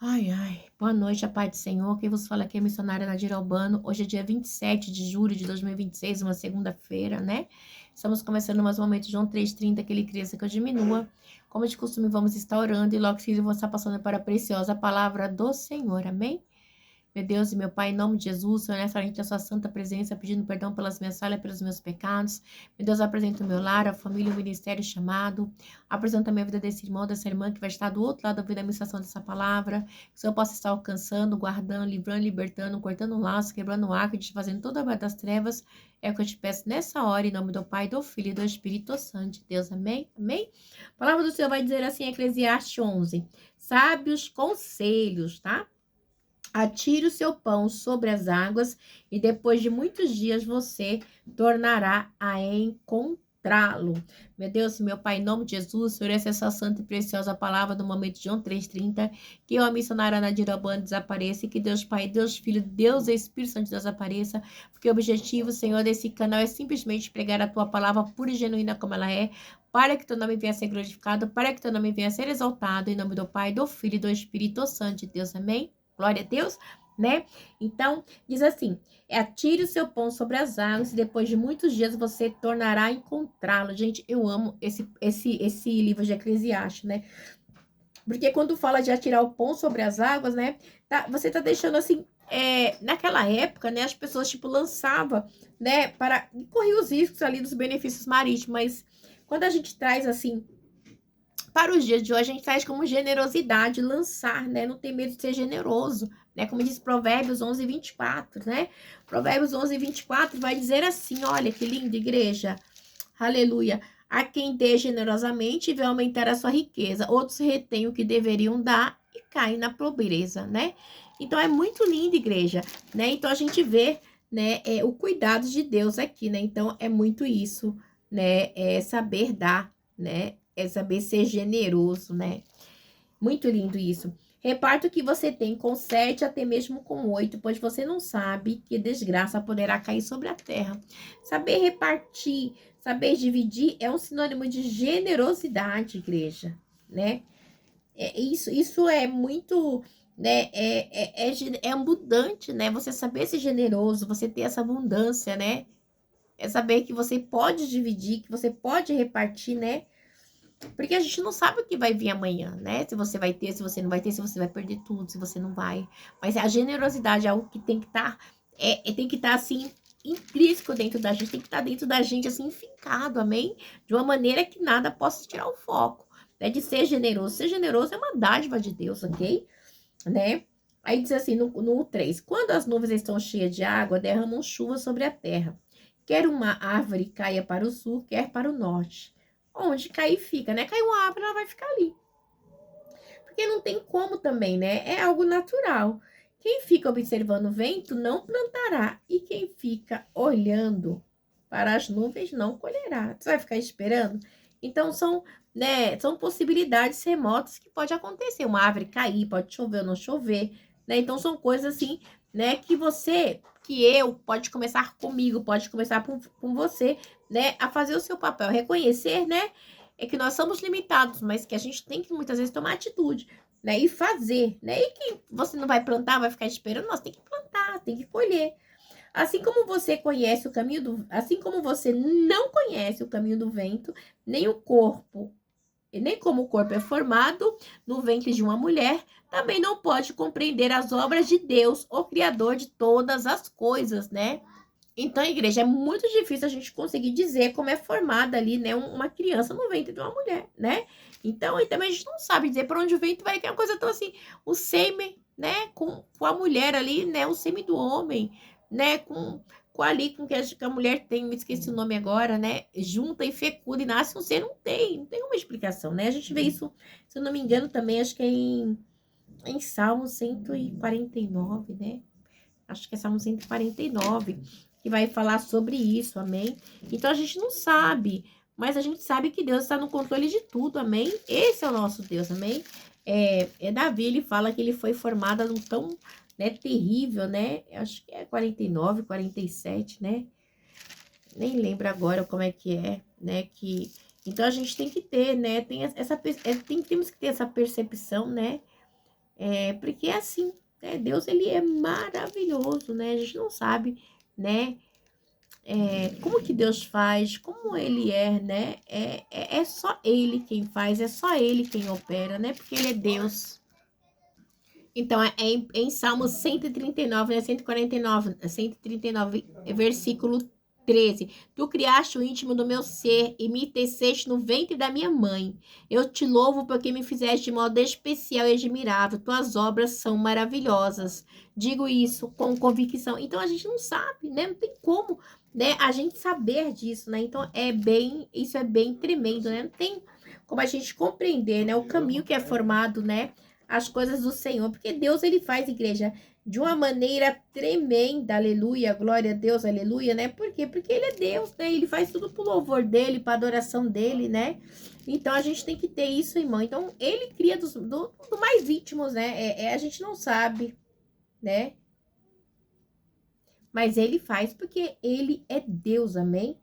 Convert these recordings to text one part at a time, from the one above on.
Ai, ai, boa noite, a paz do Senhor. Quem vos fala aqui é a missionária Nadir Albano. Hoje é dia 27 de julho de 2026, uma segunda-feira, né? Estamos começando mais um momento de João 3,30, que ele cresça que eu diminua. Como de costume, vamos estar orando e logo que eu vou estar passando para a preciosa palavra do Senhor, amém? Meu Deus e meu Pai, em nome de Jesus, Senhor, nessa frente da sua santa presença, pedindo perdão pelas minhas falhas, pelos meus pecados. Meu Deus, apresento o meu lar, a família, o ministério chamado. Apresento a minha vida desse irmão, dessa irmã que vai estar do outro lado da vida, a ministração dessa palavra. Que o Senhor possa estar alcançando, guardando, livrando, libertando, cortando o laço, quebrando o arco, desfazendo toda a obra das trevas. É o que eu te peço nessa hora, em nome do Pai, do Filho e do Espírito Santo de Deus. Amém? Amém? A palavra do Senhor vai dizer assim, Eclesiastes 11. Sábios conselhos, tá? Atire o seu pão sobre as águas e depois de muitos dias você tornará a encontrá-lo. Meu Deus, meu Pai, em nome de Jesus, Senhor, essa é essa santa e preciosa palavra do momento de João 3,30, que eu, a missionária Nadir Albano, desapareça e que Deus Pai, Deus Filho, Deus e Espírito Santo de Deus apareça, porque o objetivo, Senhor, desse canal é simplesmente pregar a tua palavra pura e genuína como ela é, para que teu nome venha a ser glorificado, para que teu nome venha a ser exaltado, em nome do Pai, do Filho e do Espírito Santo de Deus. Amém? Glória a Deus, né? Então, diz assim, atire o seu pão sobre as águas e depois de muitos dias você tornará a encontrá-lo. Gente, eu amo esse livro de Eclesiastes, né? Porque quando fala de atirar o pão sobre as águas, né? Você tá deixando assim, naquela época, né? As pessoas, tipo, lançavam, né? Para correr os riscos ali dos benefícios marítimos, mas quando a gente traz assim para os dias de hoje, a gente traz como generosidade, lançar, né? Não ter medo de ser generoso, né? Como diz Provérbios 11:24, né? Provérbios 11:24 vai dizer assim, olha que lindo, igreja. Aleluia. A quem dê generosamente vai aumentar a sua riqueza. Outros retêm o que deveriam dar e caem na pobreza, né? Então, é muito lindo, igreja, né? Então, a gente vê, né, o cuidado de Deus aqui, né? Então, é muito isso, né? É saber dar, né? É saber ser generoso, né? Muito lindo isso. Reparta o que você tem com 7, até mesmo com 8, pois você não sabe que desgraça poderá cair sobre a terra. Saber repartir, saber dividir é um sinônimo de generosidade, igreja, né? Isso é muito, né? É abundante, né? Você saber ser generoso, você ter essa abundância, né? É saber que você pode dividir, que você pode repartir, né? Porque a gente não sabe o que vai vir amanhã, né? Se você vai ter, se você não vai ter, se você vai perder tudo, se você não vai. Mas a generosidade é algo que tem que estar, tem que estar assim, intrínseco dentro da gente, tem que estar dentro da gente, assim, fincado, amém? De uma maneira que nada possa tirar o foco, né? De ser generoso. Ser generoso é uma dádiva de Deus, ok? Né? Aí diz assim, no 3, quando as nuvens estão cheias de água, derramam chuva sobre a terra. Quer uma árvore caia para o sul, quer para o norte. Onde cair fica, né? Caiu uma árvore, ela vai ficar ali. Porque não tem como também, né? É algo natural. Quem fica observando o vento não plantará, e quem fica olhando para as nuvens não colherá. Você vai ficar esperando? Então são, né, são possibilidades remotas que pode acontecer. Uma árvore cair, pode chover ou não chover, né? Então são coisas assim, né, que eu, pode começar comigo, pode começar com você, né, a fazer o seu papel, reconhecer, né, é que nós somos limitados, mas que a gente tem que muitas vezes tomar atitude, né? E fazer, né? E que você não vai plantar, vai ficar esperando, nós tem que plantar, tem que colher. Assim como você conhece o caminho do, assim como você não conhece o caminho do vento, nem o corpo, e nem como o corpo é formado no ventre de uma mulher, também não pode compreender as obras de Deus, o Criador de todas as coisas, né? Então, igreja, é muito difícil a gente conseguir dizer como é formada ali, né, uma criança no ventre de uma mulher, né? Então, e também a gente não sabe dizer para onde o vento vai, que é uma coisa tão assim, o sêmen, né, com a mulher ali, né, o sêmen do homem, né, com ali, com que a mulher tem, me esqueci o nome agora, né, junta e fecunda e nasce um ser, não tem uma explicação, né? A gente vê isso, se eu não me engano, também, acho que é em Salmo 149, né? Acho que é Salmo 149, que vai falar sobre isso, amém? Então a gente não sabe, mas a gente sabe que Deus está no controle de tudo, amém? Esse é o nosso Deus, amém? Davi, ele fala que ele foi formado num tão, né, terrível, né? Acho que é 49, 47, né? Nem lembro agora como é que é, né? Então a gente tem que ter, né? Temos que ter essa percepção, né? Porque é assim, né? Deus, ele é maravilhoso, né? A gente não sabe, né? Como que Deus faz, como ele né? É só ele quem faz, é só ele quem opera, né? Porque ele é Deus. Então, em Salmos 139, né? 149, 139, versículo 13. Tu criaste o íntimo do meu ser e me teceste no ventre da minha mãe. Eu te louvo porque me fizeste de modo especial e admirável. Tuas obras são maravilhosas. Digo isso com convicção. Então, a gente não sabe, né? Não tem como, né? A gente saber disso, né? Então, isso é bem tremendo, né? Não tem como a gente compreender, né? O caminho que é formado, né? As coisas do Senhor, porque Deus, ele faz, igreja, de uma maneira tremenda, aleluia, glória a Deus, aleluia, né? Por quê? Porque ele é Deus, né? Ele faz tudo pro louvor dele, pra adoração dele, né? Então, a gente tem que ter isso, irmão. Então, ele cria do mais íntimos, né? A gente não sabe, né? Mas ele faz porque ele é Deus, amém?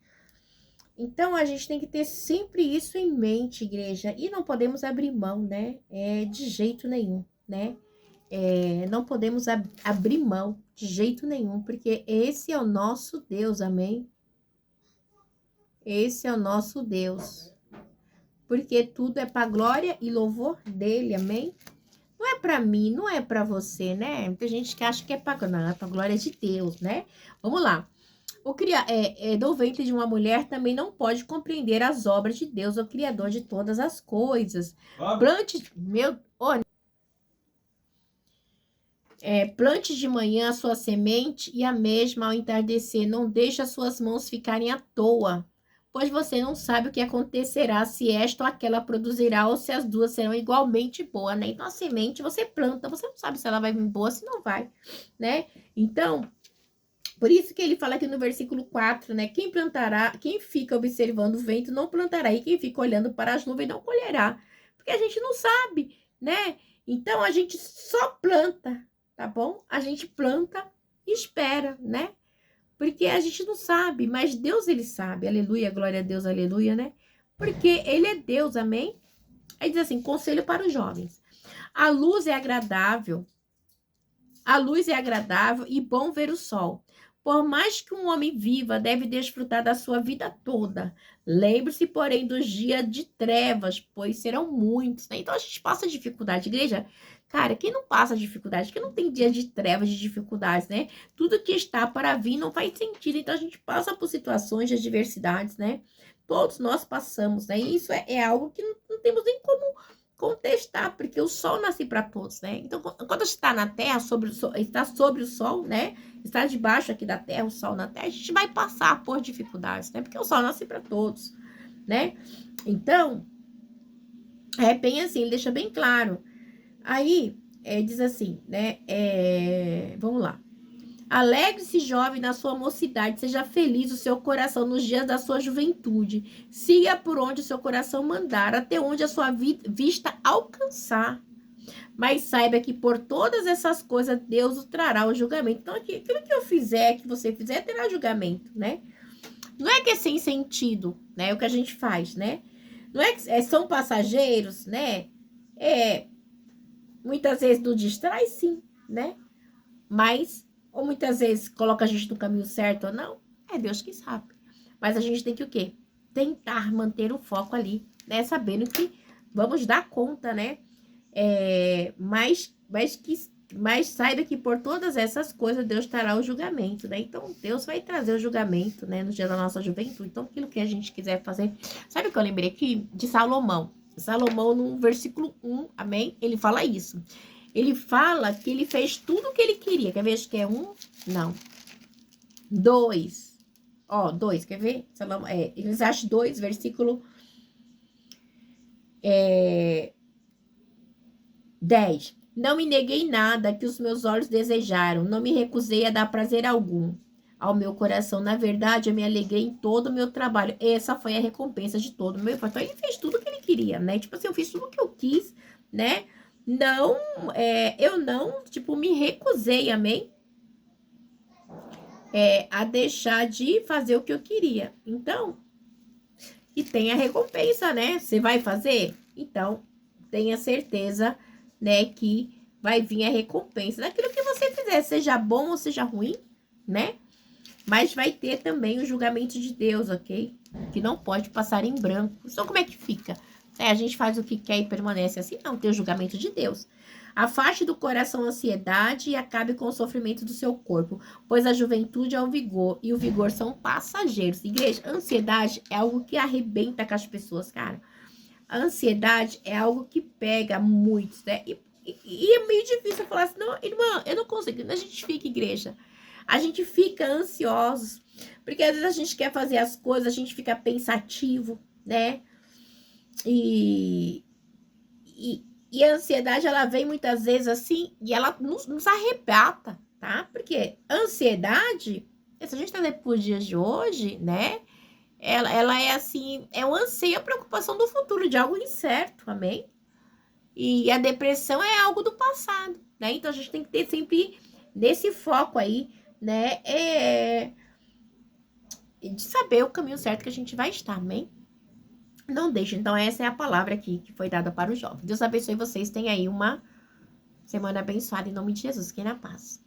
Então, a gente tem que ter sempre isso em mente, igreja. E não podemos abrir mão, né? De jeito nenhum, né? Não podemos abrir mão de jeito nenhum, porque esse é o nosso Deus, amém? Esse é o nosso Deus. Porque tudo é para glória e louvor dele, amém? Não é para mim, não é para você, né? Muita gente que acha que é para glória de Deus, né? Vamos lá. Do ventre de uma mulher também não pode compreender as obras de Deus, o Criador de todas as coisas. Plante de manhã a sua semente e a mesma ao entardecer. Não deixe as suas mãos ficarem à toa, pois você não sabe o que acontecerá, se esta ou aquela produzirá, ou se as duas serão igualmente boas, né? Então, a semente você planta, você não sabe se ela vai vir boa, se não vai, né? Então, por isso que ele fala aqui no versículo 4, né? Quem plantará, quem fica observando o vento não plantará, e quem fica olhando para as nuvens não colherá. Porque a gente não sabe, né? Então a gente só planta, tá bom? A gente planta e espera, né? Porque a gente não sabe, mas Deus, ele sabe. Aleluia, glória a Deus, aleluia, né? Porque ele é Deus, amém? Aí diz assim, conselho para os jovens. A luz é agradável e bom ver o sol. Por mais que um homem viva, deve desfrutar da sua vida toda. Lembre-se, porém, dos dias de trevas, pois serão muitos, né? Então a gente passa dificuldade, igreja. Cara, quem não passa dificuldade, quem não tem dias de trevas, de dificuldades, né? Tudo que está para vir não faz sentido. Então a gente passa por situações de adversidades, né? Todos nós passamos, né? E isso é algo que não temos nem como contestar, porque o sol nasce para todos, né? Então, quando está na terra, está sobre o sol, né? Está debaixo aqui da terra, o sol na terra, a gente vai passar por dificuldades, né? Porque o sol nasce para todos, né? Então, é bem assim, ele deixa bem claro. Aí, diz assim, né? Vamos lá. Alegre-se, jovem, na sua mocidade, seja feliz o seu coração nos dias da sua juventude. Siga por onde o seu coração mandar, até onde a sua vista alcançar. Mas saiba que por todas essas coisas Deus o trará o julgamento. Então, aquilo que eu fizer, que você fizer, terá julgamento, né? Não é que é sem sentido, né? O que a gente faz, né? Não é que são passageiros, né? Muitas vezes nos distrai, sim, né? Mas ou muitas vezes coloca a gente no caminho certo ou não, é Deus que sabe. Mas a gente tem que o quê? Tentar manter o foco ali, né? Sabendo que vamos dar conta, né? Mas saiba que por todas essas coisas Deus trará o julgamento, né? Então Deus vai trazer o julgamento, né? No dia da nossa juventude. Então aquilo que a gente quiser fazer. Sabe o que eu lembrei aqui? De Salomão. Salomão no versículo 1, amém? Ele fala isso. Ele fala que ele fez tudo o que ele queria. Quer ver? Acho que é 1? Não. 2. 2, quer ver? Eclesiastes 2, versículo 10. Não me neguei nada que os meus olhos desejaram. Não me recusei a dar prazer algum ao meu coração. Na verdade, eu me alegrei em todo o meu trabalho. Essa foi a recompensa de todo o meu. Então, ele fez tudo o que ele queria, né? Tipo assim, eu fiz tudo o que eu quis, né? Não, eu não, me recusei, amém? A deixar de fazer o que eu queria. Então, e tem a recompensa, né? Você vai fazer? Então, tenha certeza, né, que vai vir a recompensa daquilo que você fizer, seja bom ou seja ruim, né? Mas vai ter também o julgamento de Deus, ok? Que não pode passar em branco. Então, como é que fica? A gente faz o que quer e permanece assim? Não, tem o julgamento de Deus. Afaste do coração a ansiedade e acabe com o sofrimento do seu corpo, pois a juventude é o vigor e o vigor são passageiros. Igreja, ansiedade é algo que arrebenta com as pessoas, cara. A ansiedade é algo que pega muitos, né? E é meio difícil falar assim, não, irmã, eu não consigo. A gente fica, igreja. A gente fica ansiosos, porque às vezes a gente quer fazer as coisas, a gente fica pensativo, né? E, e a ansiedade, ela vem muitas vezes assim, e ela nos arrebata, tá? Porque a ansiedade, se a gente trazer para os dias de hoje, né? Ela é assim, é um anseio, a preocupação do futuro, de algo incerto, amém? E a depressão é algo do passado, né? Então a gente tem que ter sempre nesse foco aí, né? De saber o caminho certo que a gente vai estar, amém? Não deixe. Então, essa é a palavra aqui que foi dada para os jovens. Deus abençoe vocês. Tenham aí uma semana abençoada em nome de Jesus. Fiquem na paz.